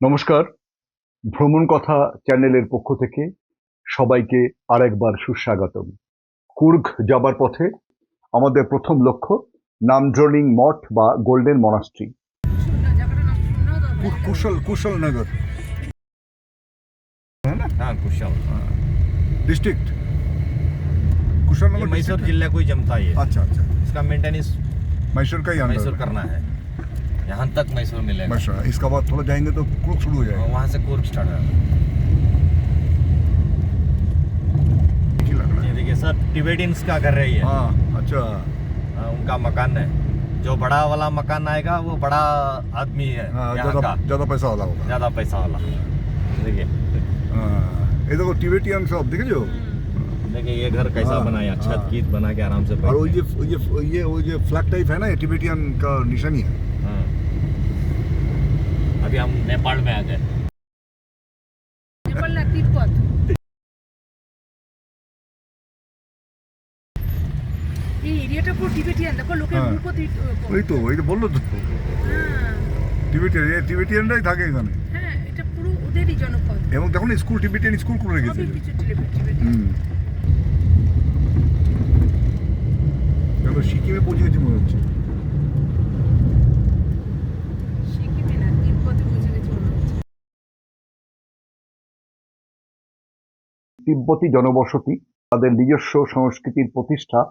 নমস্কার। ভ্রমণ কথা চ্যানেলের পক্ষ থেকে সবাইকে আরেকবার সুস্বাগতম। কুর্গ যাবার পথে আমাদের প্রথম লক্ষ্য নামজলিং মঠ বা গোল্ডেন মনাস্ট্রি। कुशल कुशल नगर है ना। हाँ कुशल डिस्ट्रिक्ट कुशल ये नगर मैसूर जिले को ही जमता है ये। अच्छा अच्छा इसका मेंटेनेंस मैसूर का ही अंदर मैसूर करना है, यहाँ तक मैसूर मिलेगा मैसूर इसका बाद थोड़ा जाएंगे तो कुर्ग शुरू हो और जाएगा। वहाँ से कुर्ग स्टार्ट है। ठीक ही लग रहा ये है। देखिए सर टिबेटियंस का घर है ये। हाँ अच्छा उनका मकान है, जो बड़ा वाला मकान आएगा वो बड़ा आदमी है हाँ यहाँ ज़्यादा का, ज़्यादा पैसा वाला होगा। ज्यादा पैसा वाला। देखिए हाँ ये देखो टिबेटियन सब देखे जो। देखिए ये घर कैसा हाँ, बनाया, छत हाँ। की बना के आराम से और वो बैठे। ये फ्लैग टाइप है ना, ये टिबेटियन का निशानी है। हाँ। अभी हम नेपाल में आ गए। नेपाल ना तिब्बत এই এরিয়াটা পুরো টিবেটিয়ান। দেখো লোকের হ্যাঁ। মুখও वही तो बोल लो तो টিবেটিয়ানরাই থাকে এখানে হ্যাঁ, এটা পুরো ওদেরই জনপদ। এবং দেখো না স্কুল টিবেটিয়ান স্কুল করে রেখেছে। সবই কিছু টিবেটিয়ান। দেখো সিকিমে পৌঁছে গেছি মনে হচ্ছে। সিকিমে না, তিব্বতে পৌঁছে গেছে মনে হচ্ছে। তিব্বতী জনবসতি তাদের নিজস্ব সংস্কৃতির প্রতিষ্ঠা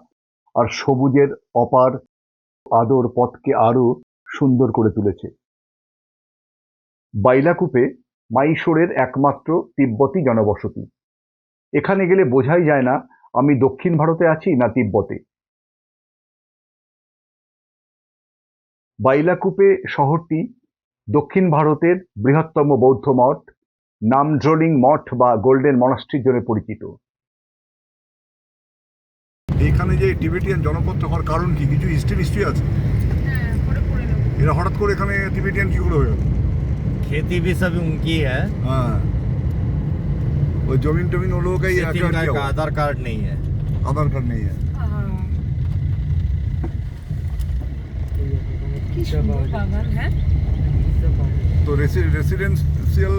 আর সবুজের অপার আদর পথকে আরো সুন্দর করে তুলেছে। বাইলাকুপে মাইশোরের একমাত্র তিব্বতী জনবসতি। এখানে গেলে বোঝাই যায় না আমি দক্ষিণ ভারতে আছি না তিব্বতে। বাইলাকুপে শহরটি দক্ষিণ ভারতের বৃহত্তম বৌদ্ধ মঠ নামজলিং মঠ বা গোল্ডেন মনাস্ট্রির জন্য পরিচিত। এখানে যে টিবেটিয়ান জনপদ হওয়ার কারণ কি, কিছু হিস্ট্রি আছে? হ্যাঁ, পরে পড়ে নেব। এরা হঠাৎ করে এখানে টিবেটিয়ান কি করে হয়ে গেল? खेती भी सब उनकी है, हाँ ওই জমিন টমিন ও লোক सिर्फ इनका आधार कार्ड नहीं है। আধার কার্ড নেই है। কি সুন্দর বাগান। হ্যাঁ, তো রেসিডেন্সিয়াল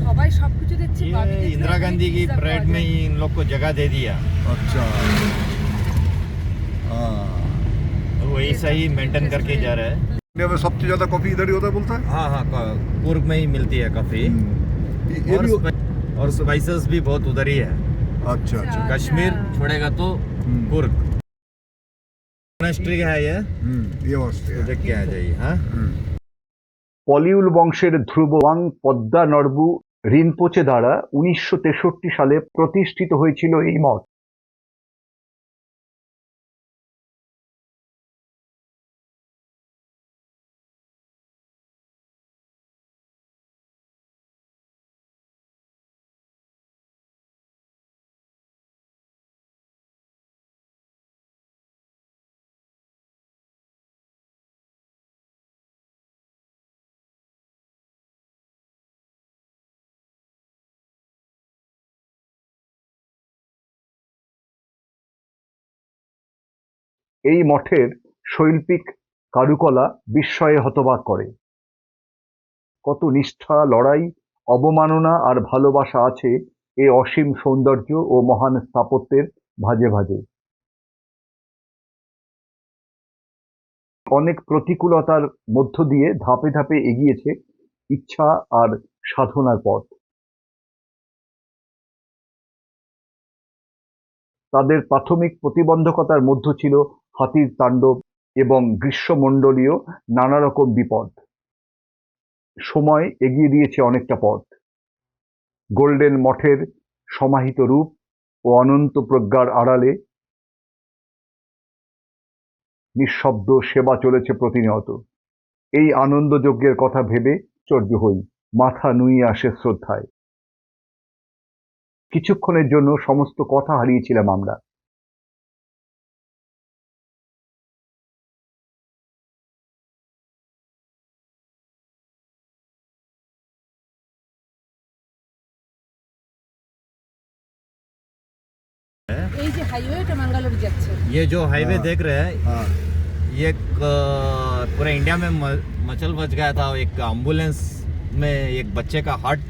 সবাই সবকিছু দেখছি। ये इंदिरा गांधी की परेड में ही इन लोग को जगह दे दिया, अच्छा हाँ। तो वो ऐसा ही मेंटेन करके जा रहा है। इंडिया में सबसे ज्यादा कॉफी इधर ही होता है बोलता है। हाँ हाँ कुर्ग में ही मिलती है काफी, ये भी और स्पाइसेस भी बहुत उधर ही है। अच्छा अच्छा कश्मीर छोड़ेगा तो कुर्ग मोनास्ट्री है ये, ये वास्ते तो देख के आ जाइए। हाँ পলিউল বংশের ধ্রুব ওয়াং পদ্মা নরবু রিনপোচে দ্বারা 1963 সালে প্রতিষ্ঠিত হয়েছিল এই মঠ। এই মঠের শৈল্পিক কারুকলা বিস্ময়ে হতবাক করে। কত নিষ্ঠা, লড়াই, অবমাননা আর ভালোবাসা আছে এ অসীম সৌন্দর্য ও মহান স্থাপত্যের ভাঁজে ভাঁজে। অনেক প্রতিকূলতার মধ্য দিয়ে ধাপে ধাপে এগিয়েছে ইচ্ছা আর সাধনার পথ। তাদের প্রাথমিক প্রতিবন্ধকতার মধ্য ছিল হাতির তাণ্ডব এবং গ্রীষ্মমণ্ডলীয় নানা রকম বিপদ। সময় এগিয়ে দিয়েছে অনেকটা পথ। গোল্ডেন মঠের সমাহিত রূপ ও অনন্ত প্রজ্ঞার আড়ালে নিঃশব্দ সেবা চলেছে প্রতিনিয়ত। এই আনন্দযজ্ঞের কথা ভেবে আশ্চর্য হই, মাথা নুয়ে আসে শ্রদ্ধায়। কিছুক্ষণের জন্য সমস্ত কথা হারিয়েছিলাম আমরা। এই যে হাইওয়েটা ম্যাঙ্গালোর যাচ্ছে। ये जो हाईवे हाँ। देख रहे हैं, हाँ ये पूरे इंडिया में मचल बच गया था। एक एम्बुलेंस में एक बच्चे का हार्ट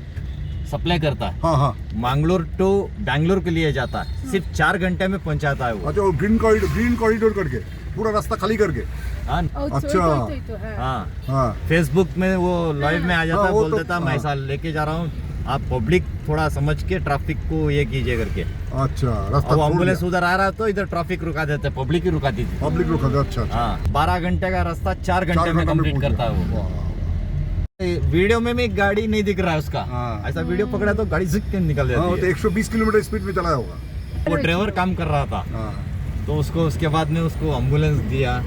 सप्लाई करता है, हाँ हाँ मंगलोर टू बैंगलोर के लिए जाता है, सिर्फ 4 घंटे में पहुंचाता है वो। अच्छा, और ग्रीन कॉरिडोर करके पूरा रास्ता खाली करके। हाँ अच्छा। हाँ, हाँ फेसबुक में वो लाइव में आ जाता हाँ, है, वो बोल तो- देता मैं हाँ। ऐसा लेके जा रहा हूँ, आप पब्लिक थोड़ा समझ के ट्रैफिक को ये कीजिए करके। अच्छा, रास्ता अब छोड़ एम्बुलेंस दिया। उधर आ रहा तो इधर ट्रैफिक रुका देते, पब्लिक ही रुकाती थी। पब्लिक लोग खा- अच्छा अच्छा। हाँ, 12 घंटे का रास्ता 4 घंटे 4 में घंटे कंप्लीट पहुंच करता है गया। वो। वाह। वीडियो में भी गाड़ी नहीं दिख रहा है उसका, हाँ। ऐसा वीडियो पकड़ा तो गाड़ी झिक के निकल हाँ, वो जाती तो है। 120 किलोमीटर स्पीड में चलाया होगा। वो ड्राइवर काम कर रहा था, हाँ तो उसको उसके बाद में उसको एम्बुलेंस दिया।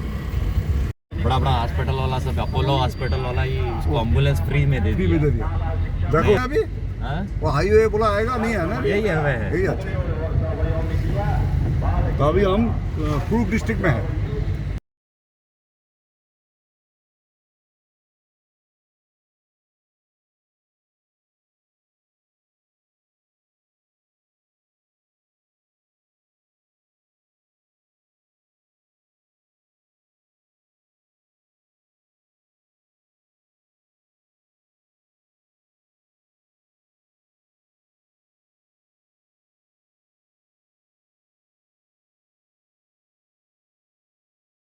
बड़ा बड़ा हॉस्पिटल वाला सब, अपोलो हॉस्पिटल वाला ही उसको एम्बुलेंस फ्री में दे फ्री में दे दिया। दिया। देखो अभी हाँ? वो हाईवे बोला आएगा नहीं है ना? यही है वह है। यही अच्छा। तो अभी हम कुरुक डिस्ट्रिक्ट में है।